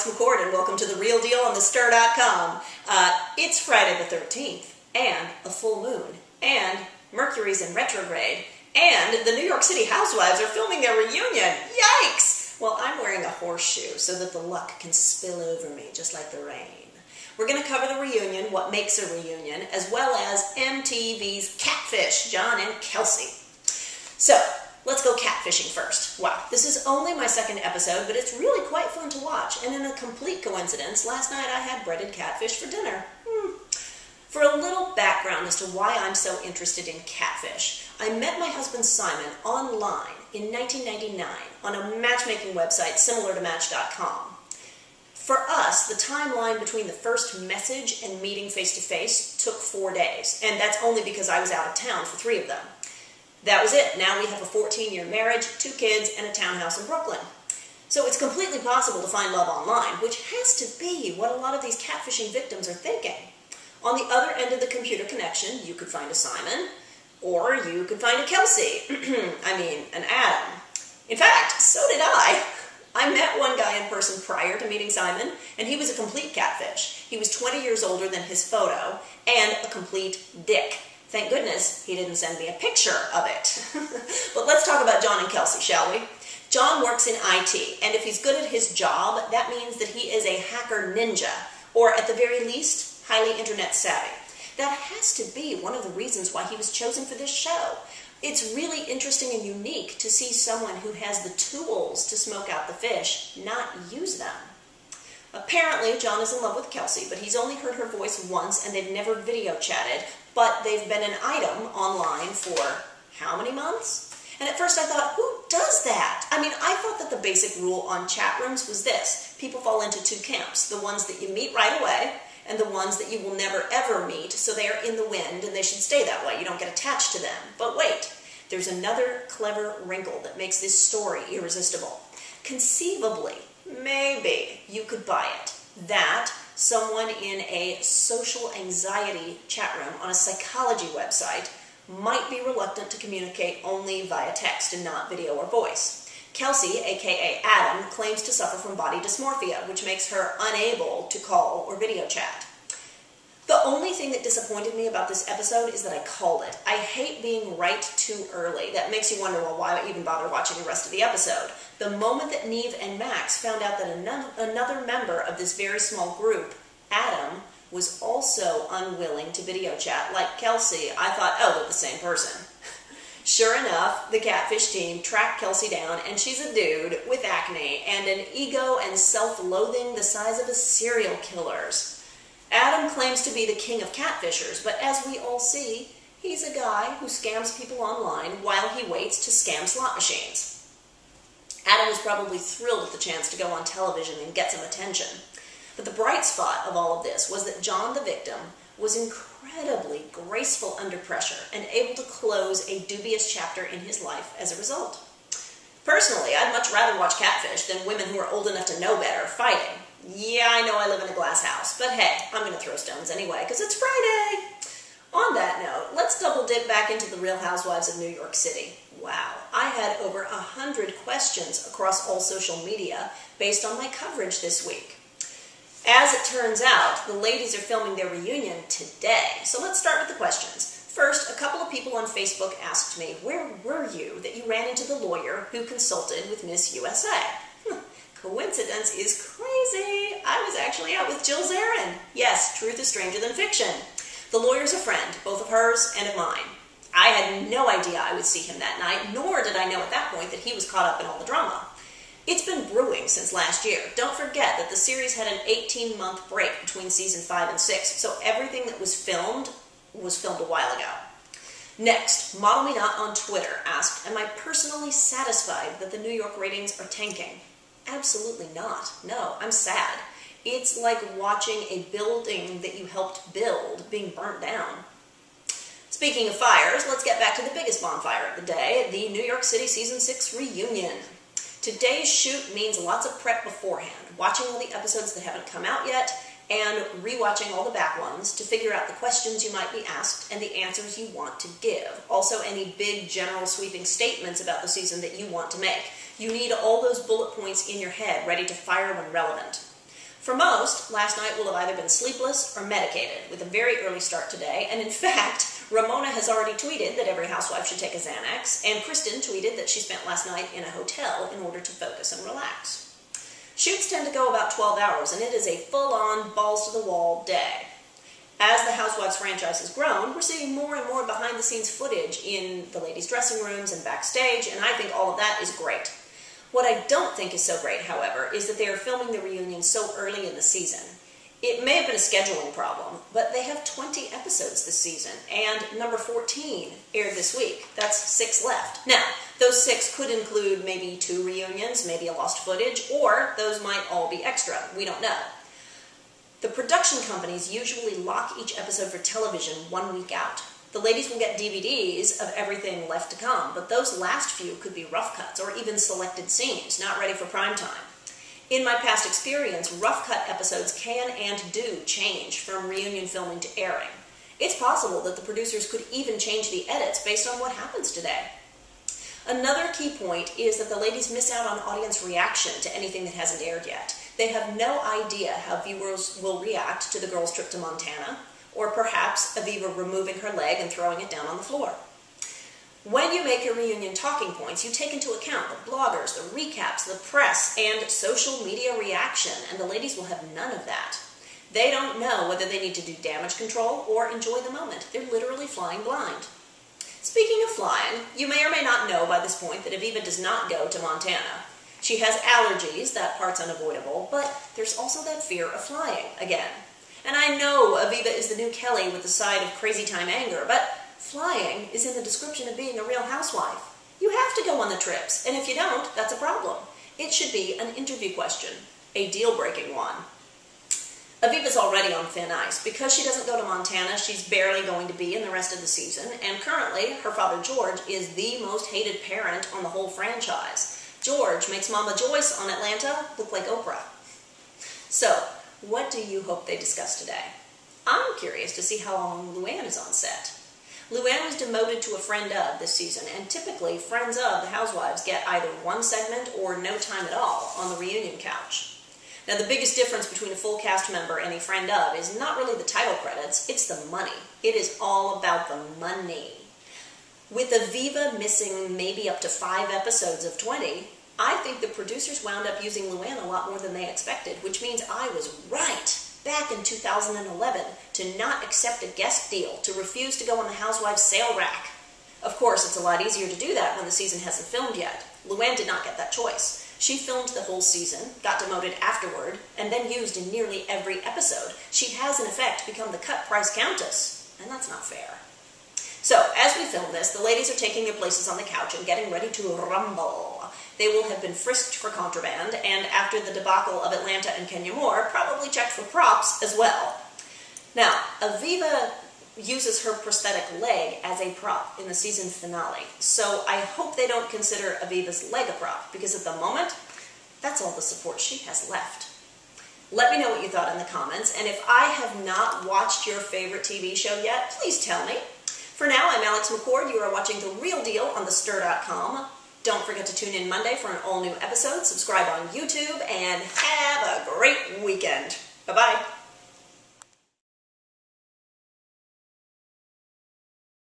McCord, and welcome to The Real Deal on thestir.com. It's Friday the 13th, and a full moon, and Mercury's in retrograde, and the New York City housewives are filming their reunion. Yikes! Well, I'm wearing a horseshoe so that the luck can spill over me, just like the rain. We're going to cover the reunion, what makes a reunion, as well as MTV's Catfish, John and Kelsey. So, let's go catfishing first. Wow, this is only my second episode, but it's really quite fun to watch. And in a complete coincidence, last night I had breaded catfish for dinner. For a little background as to why I'm so interested in catfish, I met my husband Simon online in 1999 on a matchmaking website similar to Match.com. For us, the timeline between the first message and meeting face-to-face took 4 days, and that's only because I was out of town for 3 of them. That was it. Now we have a 14-year marriage, 2 kids, and a townhouse in Brooklyn. So it's completely possible to find love online, which has to be what a lot of these catfishing victims are thinking. On the other end of the computer connection, you could find a Simon, or you could find a Kelsey. An Adam. In fact, so did I. I met one guy in person prior to meeting Simon, and he was a complete catfish. He was 20 years older than his photo, and a complete dick. Thank goodness he didn't send me a picture of it. But let's talk about John and Kelsey, shall we? John works in IT, and if he's good at his job, that means that he is a hacker ninja, or at the very least, highly internet savvy. That has to be one of the reasons why he was chosen for this show. It's really interesting and unique to see someone who has the tools to smoke out the fish, not use them. Apparently, John is in love with Kelsey, but he's only heard her voice once and they've never video chatted, but they've been an item online for how many months? And at first I thought, who does that? I thought that the basic rule on chat rooms was this. People fall into 2 camps, the ones that you meet right away and the ones that you will never ever meet, so they are in the wind and they should stay that way. You don't get attached to them. But wait, there's another clever wrinkle that makes this story irresistible. Conceivably, maybe you could buy it, that someone in a social anxiety chat room on a psychology website might be reluctant to communicate only via text and not video or voice. Kelsey, aka Adam, claims to suffer from body dysmorphia, which makes her unable to call or video chat. The only thing that disappointed me about this episode is that I called it. I hate being right too early. That makes you wonder, well, why even bother watching the rest of the episode? The moment that Neve and Max found out that another member of this very small group, Adam, was also unwilling to video chat like Kelsey, I thought, oh, they're the same person. Sure enough, the Catfish team tracked Kelsey down, and she's a dude with acne and an ego and self-loathing the size of a serial killer's. Adam claims to be the king of catfishers, but as we all see, he's a guy who scams people online while he waits to scam slot machines. Adam was probably thrilled at the chance to go on television and get some attention. But the bright spot of all of this was that John, the victim, was incredibly graceful under pressure and able to close a dubious chapter in his life as a result. Personally, I'd much rather watch Catfish than women who are old enough to know better fighting. Yeah, I know I live in a glass house, but hey, I'm going to throw stones anyway because it's Friday. On that note, let's double dip back into the Real Housewives of New York City. Wow, I had over 100 questions across all social media based on my coverage this week. As it turns out, the ladies are filming their reunion today. So let's start with the questions. First, a couple of people on Facebook asked me, where were you that you ran into the lawyer who consulted with Miss USA? Coincidence is crazy. I was actually out with Jill Zarin. Yes, truth is stranger than fiction. The lawyer's a friend, both of hers and of mine. I had no idea I would see him that night, nor did I know at that point that he was caught up in all the drama. It's been brewing since last year. Don't forget that the series had an 18-month break between season 5 and 6, so everything that was filmed a while ago. Next, Model Me Not on Twitter asked, am I personally satisfied that the New York ratings are tanking? Absolutely not. No, I'm sad. It's like watching a building that you helped build being burnt down. Speaking of fires, let's get back to the biggest bonfire of the day, the New York City Season 6 reunion. Today's shoot means lots of prep beforehand, watching all the episodes that haven't come out yet, and rewatching all the back ones to figure out the questions you might be asked and the answers you want to give. Also, any big, general, sweeping statements about the season that you want to make. You need all those bullet points in your head ready to fire when relevant. For most, last night will have either been sleepless or medicated, with a very early start today, and in fact, Ramona has already tweeted that every housewife should take a Xanax, and Kristen tweeted that she spent last night in a hotel in order to focus and relax. Shoots tend to go about 12 hours, and it is a full-on, balls-to-the-wall day. As the Housewives franchise has grown, we're seeing more and more behind-the-scenes footage in the ladies' dressing rooms and backstage, and I think all of that is great. What I don't think is so great, however, is that they are filming the reunion so early in the season. It may have been a scheduling problem, but they have 20 episodes this season, and number 14 aired this week. That's 6 left. Now, those 6 could include maybe 2 reunions, maybe a lost footage, or those might all be extra. We don't know. The production companies usually lock each episode for television 1 week out. The ladies will get DVDs of everything left to come, but those last few could be rough cuts or even selected scenes, not ready for prime time. In my past experience, rough cut episodes can and do change from reunion filming to airing. It's possible that the producers could even change the edits based on what happens today. Another key point is that the ladies miss out on audience reaction to anything that hasn't aired yet. They have no idea how viewers will react to the girls' trip to Montana, or perhaps Aviva removing her leg and throwing it down on the floor. When you make your reunion talking points, you take into account the bloggers, the recaps, the press, and social media reaction, and the ladies will have none of that. They don't know whether they need to do damage control or enjoy the moment. They're literally flying blind. Speaking of flying, you may or may not know by this point that Aviva does not go to Montana. She has allergies, that part's unavoidable, but there's also that fear of flying again. And I know Aviva is the new Kelly with the side of crazy time anger, but flying is in the description of being a real housewife. You have to go on the trips, and if you don't, that's a problem. It should be an interview question, a deal-breaking one. Aviva's already on thin ice. Because she doesn't go to Montana, she's barely going to be in the rest of the season, and currently, her father George is the most hated parent on the whole franchise. George makes Mama Joyce on Atlanta look like Oprah. So, what do you hope they discuss today? I'm curious to see how long Luann is on set. Luann was demoted to a friend of this season, and typically friends of the housewives get either one segment or no time at all on the reunion couch. Now, the biggest difference between a full cast member and a friend of is not really the title credits, it's the money. It is all about the money. With Aviva missing maybe up to 5 episodes of 20, I think the producers wound up using Luann a lot more than they expected, which means I was right back in 2011 to not accept a guest deal, to refuse to go on the Housewives sale rack. Of course, it's a lot easier to do that when the season hasn't filmed yet. Luann did not get that choice. She filmed the whole season, got demoted afterward, and then used in nearly every episode. She has, in effect, become the cut-price countess, and that's not fair. So, as we film this, the ladies are taking their places on the couch and getting ready to rumble. They will have been frisked for contraband, and after the debacle of Atlanta and Kenya Moore, probably checked for props as well. Now, Aviva uses her prosthetic leg as a prop in the season finale, so I hope they don't consider Aviva's leg a prop, because at the moment, that's all the support she has left. Let me know what you thought in the comments, and if I have not watched your favorite TV show yet, please tell me. For now, I'm Alex McCord. You are watching The Real Deal on thestir.com. Don't forget to tune in Monday for an all-new episode, subscribe on YouTube, and have a great weekend. Bye-bye.